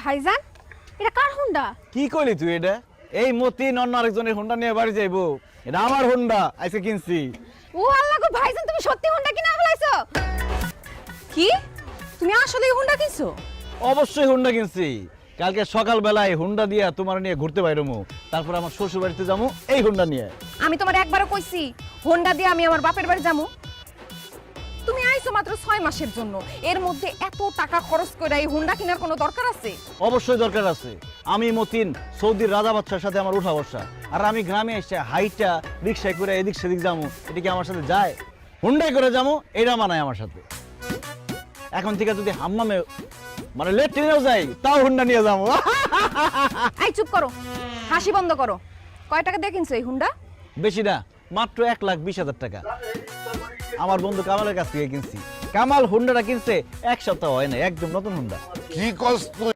ভাইজান এটা কার হুন্ডা? কি করলি তুই এটা? এই মতিন অন্য আরেকজনের হুন্ডা নিয়ে বাড়ি যাইবো? এটা আমার হুন্ডা, আইসে কিনছি। ও আল্লাহ গো ভাইজান, তুমি সত্যি হুন্ডা কিনা ফেলাইছো? কি তুমি আসলেই হুন্ডা কিনছো? অবশ্যই হুন্ডা কিনছি। কালকে সকালবেলায় হুন্ডা দিয়া তোমার নিয়ে ঘুরতে বাইরমু, তারপর আমার শ্বশুর বাড়িতে যাবো এই হুন্ডা নিয়ে। আমি তোমার একবারও কইছি হুন্ডা দিয়ে আমি আমার বাপের বাড়ি যাবো? তুমি আইছো মাত্র 6 মাসের জন্য, এর মধ্যে এত টাকা খরচ করে এই হুন্ডা কেনার কোনো দরকার আছে? অবশ্যই দরকার আছে। আমি মতিন সৌদির রাজা বাদশার সাথে আমার উঠা বসা, আর আমি গ্রামে এসে হাইটা রিক্সায় করে এদিক সেদিক যাবো, এটা কি আমার সাথে যায়? হুন্ডাই করে যাবো, এটা মানায় আমার সাথে। এখন থেকে যদি হাম্মামে মানে লেট্রিনেও যাই, তাও হুন্ডা নিয়ে যাবো। এই চুপ করো, হাসি বন্ধ করো। কয় টাকা দিয়ে কিনছো এই হুন্ডা? বেশি না, মাত্র 1,20,000 টাকা। আমার বন্ধু কামালের কাছ থেকে কিনছি। কামাল হুন্ডাটা কিনছে 1 সপ্তাহ হয় না, একদম নতুন হুন্ডা। কি কষ্ট